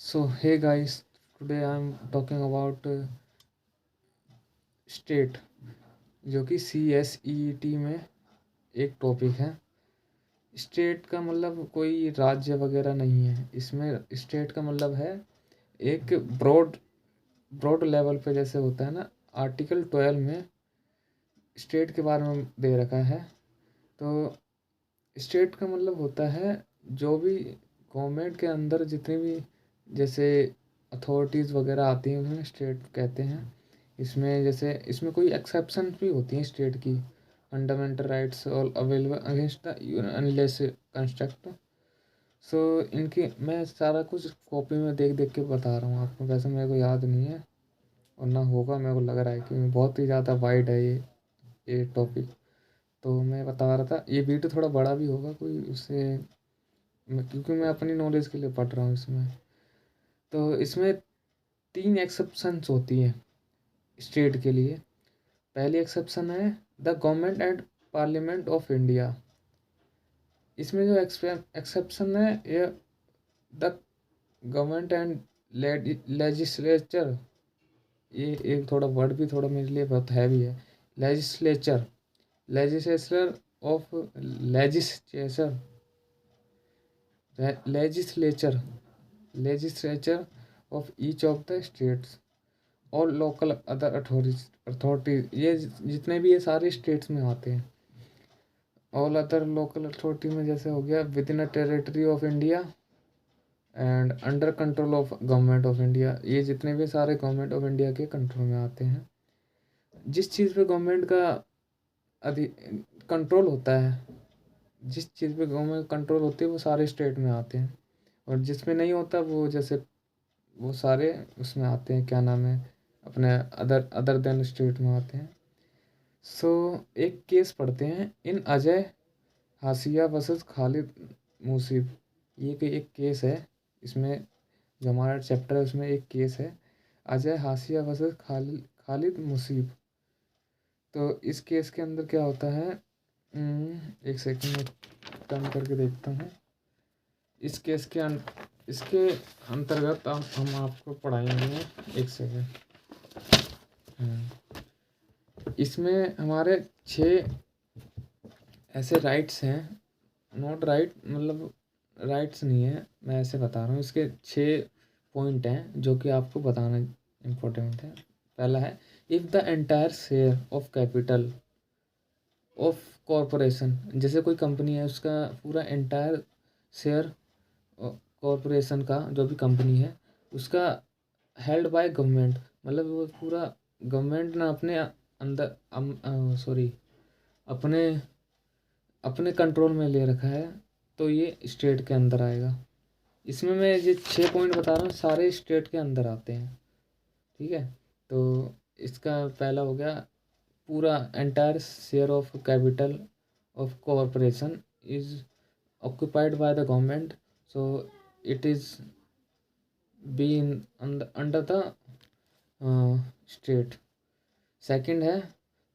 So hey guys, today I'm talking about state, जो कि CSET में एक टॉपिक है। स्टेट का मतलब कोई राज्य वगैरह नहीं है। इसमें स्टेट का मतलब है एक ब्रॉड ब्रॉड लेवल पे, जैसे होता है ना। आर्टिकल 12 में स्टेट के बारे में दे रखा है। तो स्टेट का मतलब होता है जो भी गवर्नमेंट के अंदर जितनी भी जैसे अथॉरिटीज़ वगैरह आती हैं उन्हें स्टेट कहते हैं। इसमें जैसे इसमें कोई एक्सेप्शन भी होती हैं स्टेट की। फंडामेंटल राइट्स और available against the unless construct. So इनकी मैं सारा कुछ कॉपी में देख देख के बता रहा हूँ आपको। वैसे मेरे को याद नहीं है और ना होगा, मेरे को लग रहा है कि बहुत ही ज़्यादा वाइड है ये टॉपिक। तो मैं बता रहा था, ये वीडियो थोड़ा बड़ा भी होगा कोई उससे, क्योंकि मैं अपनी नॉलेज के लिए पढ़ रहा हूँ इसमें। तो इसमें 3 एक्सेप्शंस होती हैं स्टेट के लिए। पहली एक्सेप्शन है the government and parliament of India. इसमें जो एक्सेप्शन है ये द गवर्नमेंट एंड लेजिस्लेचर। ये एक थोड़ा वर्ड भी थोड़ा मेरे लिए बहुत हैवी है। Legislature legislature of legislature legislature legislature of each of the states और लोकल अदर अथॉरिटीज। ये जितने भी ये सारे स्टेट्स में आते हैं। ऑल अदर लोकल अथॉरिटी में जैसे हो गया with in a territory of India and under control of government of India. ये जितने भी सारे गवर्नमेंट ऑफ इंडिया के कंट्रोल में आते हैं। जिस चीज़ पे गवर्नमेंट का अधि कंट्रोल होता है, जिस चीज़ पे गवर्नमेंट कंट्रोल होती है वो सारे स्टेट में आते हैं। और जिसमें नहीं होता वो जैसे वो सारे उसमें आते हैं, क्या नाम है, अपने अदर अदर देन स्टेट में आते हैं। सो एक केस पढ़ते हैं, इन अजय हाशिया वर्सेस खालिद मुसीब। ये कोई एक केस है इसमें, जो हमारा चैप्टर है उसमें एक केस है अजय हाशिया वर्सेस खालिद मुसीब। तो इस केस के अंदर क्या होता है, एक सेकंड में टर्न करके देखता हूँ। इस केस के इसके अंतर्गत हम आपको पढ़ाएंगे। एक सेकंड। इसमें हमारे 6 ऐसे राइट्स हैं। नॉट राइट मतलब राइट्स नहीं है, मैं ऐसे बता रहा हूँ। इसके 6 पॉइंट हैं जो कि आपको बताना इम्पोर्टेंट है। पहला है, if the entire share of capital of corporation. जैसे कोई कंपनी है, उसका पूरा एंटायर शेयर कॉरपोरेशन का, जो भी कंपनी है उसका, हेल्ड बाय गवर्नमेंट, मतलब वो पूरा गवर्नमेंट ने अपने अंदर सॉरी अपने अपने कंट्रोल में ले रखा है, तो ये स्टेट के अंदर आएगा। इसमें मैं ये 6 पॉइंट बता रहा हूँ, सारे स्टेट के अंदर आते हैं। ठीक है। तो इसका पहला हो गया, पूरा entire share of capital of corporation is occupied by the government, so it is being under the state. Second है,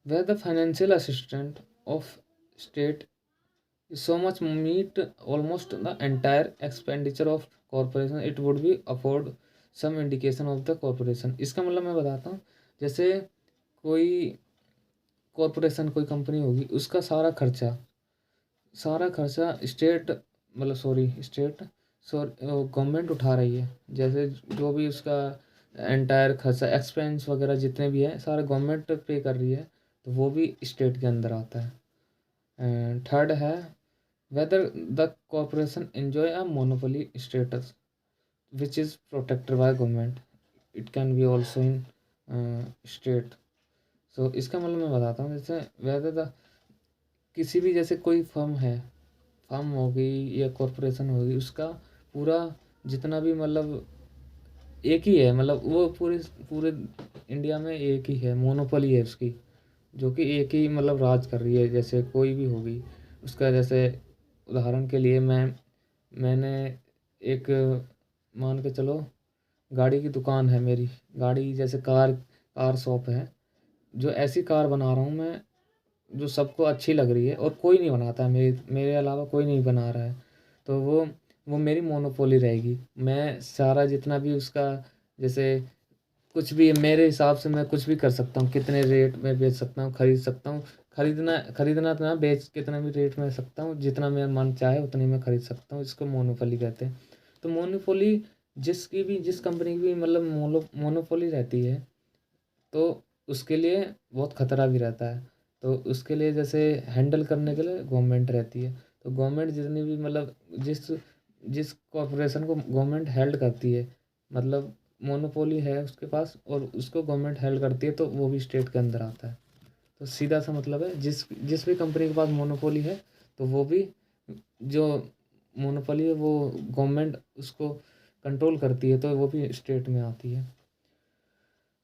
where the financial assistant of state is so much meet almost the entire expenditure of corporation, it would be afford some indication of the corporation। इसका मतलब मैं बताता हूँ। जैसे कोई corporation, कोई company होगी, उसका सारा खर्चा स्टेट मतलब स्टेट गवर्नमेंट उठा रही है। जैसे जो भी उसका एंटायर खर्चा एक्सपेंस वगैरह जितने भी है सारा गवर्नमेंट पे कर रही है, तो वो भी स्टेट के अंदर आता है। एंड थर्ड है, whether the corporation enjoy a monopoly status which is protected by government, it can be also in state. So इसका मतलब मैं बताता हूँ। जैसे वेदर द किसी भी, जैसे कोई फर्म हो गई या कॉरपोरेशन होगी, उसका पूरा जितना भी मतलब एक ही है, मतलब वो पूरे पूरे इंडिया में एक ही है, मोनोपोली है उसकी, जो कि एक ही मतलब राज कर रही है। जैसे कोई भी होगी उसका, जैसे उदाहरण के लिए मैंने एक, मान के चलो गाड़ी की दुकान है मेरी, गाड़ी जैसे कार शॉप है, जो ऐसी कार बना रहा हूँ मैं जो सबको अच्छी लग रही है और कोई नहीं बनाता है, मेरे मेरे अलावा कोई नहीं बना रहा है। तो वो वो मेरी मोनोपोली रहेगी। मैं सारा जितना भी उसका, जैसे कुछ भी मेरे हिसाब से मैं कुछ भी कर सकता हूँ, कितने रेट में बेच सकता हूँ, खरीद सकता हूँ। खरीदना तो ना, बेच कितना भी रेट में सकता हूँ, जितना मेरा मन चाहे उतनी मैं खरीद सकता हूँ। इसको मोनोपोली कहते हैं। तो मोनोपोली जिस कंपनी की भी मतलब मोनोपोली रहती है, तो उसके लिए बहुत खतरा भी रहता है। तो उसके लिए जैसे हैंडल करने के लिए गवर्नमेंट रहती है। तो गवर्नमेंट जितनी भी मतलब जिस जिस कॉरपोरेशन को गवर्नमेंट हेल्ड करती है, मतलब मोनोपोली है उसके पास और उसको गवर्नमेंट हेल्ड करती है, तो वो भी स्टेट के अंदर आता है। तो सीधा सा मतलब है, जिस जिस भी कंपनी के पास मोनोपोली है, तो वो भी जो मोनोपोली है वो गवर्नमेंट उसको कंट्रोल करती है, तो वो भी स्टेट में आती है।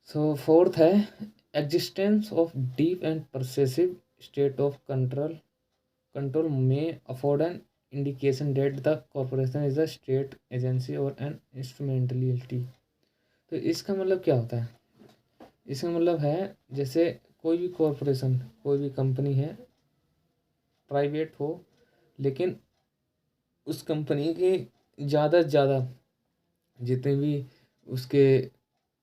सो फोर्थ है existence of deep and pervasive state of control may afford an indication that the corporation is a state agency और एन इंस्ट्रूमेंटलिटी। तो इसका मतलब क्या होता है? इसका मतलब है, जैसे कोई भी कॉरपोरेशन, कोई भी कंपनी है, प्राइवेट हो, लेकिन उस कंपनी के ज़्यादा से ज़्यादा जितने भी उसके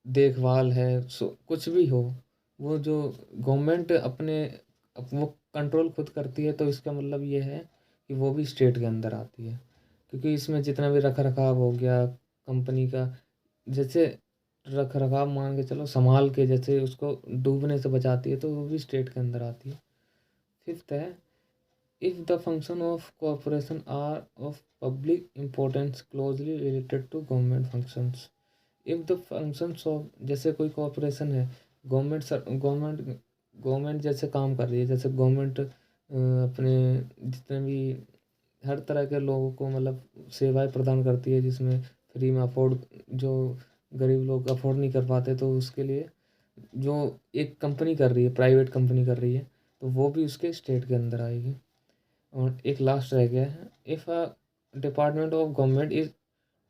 देखभाल है, सो कुछ भी हो, वो जो गवर्नमेंट वो कंट्रोल खुद करती है, तो इसका मतलब ये है कि वो भी स्टेट के अंदर आती है। क्योंकि इसमें जितना भी रख रखाव हो गया कंपनी का, जैसे रख रखाव मान के चलो, संभाल के जैसे उसको डूबने से बचाती है, तो वो भी स्टेट के अंदर आती है। फिफ्थ है if the function of corporation are of public importance closely related to government functions. If the functions of, जैसे कोई कॉरपोरेशन है, गवर्नमेंट जैसे काम कर रही है, जैसे गवर्नमेंट अपने जितने भी हर तरह के लोगों को मतलब सेवाएं प्रदान करती है, जिसमें फ्री में अफोर्ड, जो गरीब लोग अफोर्ड नहीं कर पाते, तो उसके लिए जो एक कंपनी कर रही है, प्राइवेट कंपनी कर रही है, तो वो भी उसके स्टेट के अंदर आएगी। और एक लास्ट रह गया है, if a department of government is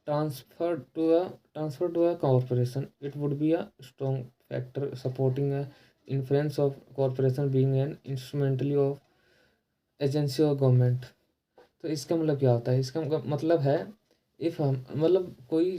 transferred to a corporation, it would be a strong factor supporting a influence of corporation being an instrumentally of agency of government। तो इसका मतलब क्या होता है? इसका मतलब है, इफ़ हम मतलब कोई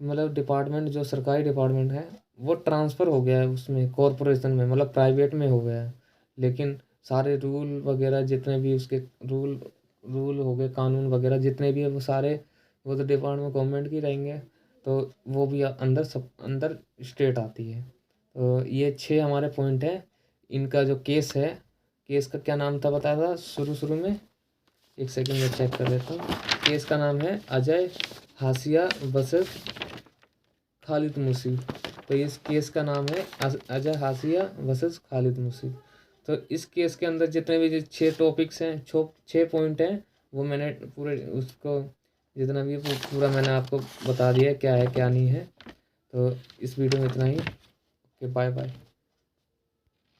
मतलब डिपार्टमेंट, जो सरकारी डिपार्टमेंट है, वो ट्रांसफ़र हो गया है उसमें कॉरपोरेशन में, मतलब प्राइवेट में हो गया है, लेकिन सारे रूल वगैरह जितने भी उसके रूल रूल हो गए, कानून वगैरह जितने भी है, वो सारे वो तो डिपार्टमेंट गवर्नमेंट की रहेंगे, तो वो भी अंदर स्टेट आती है। तो ये 6 हमारे पॉइंट हैं। इनका जो केस है, केस का क्या नाम था बताया था शुरू में? एक सेकंड में चेक कर लेता हूँ। केस का नाम है अजय हाशिया वर्सेस खालिद मुसीब। तो इस केस का नाम है अजय हाशिया वर्सेस खालिद मुसीब। तो इस केस के अंदर जितने भी 6 टॉपिक्स हैं, 6 पॉइंट हैं, वो मैंने पूरे उसको जितना भी वो पूरा मैंने आपको बता दिया क्या है क्या नहीं है। तो इस वीडियो में इतना ही। Okay, bye bye.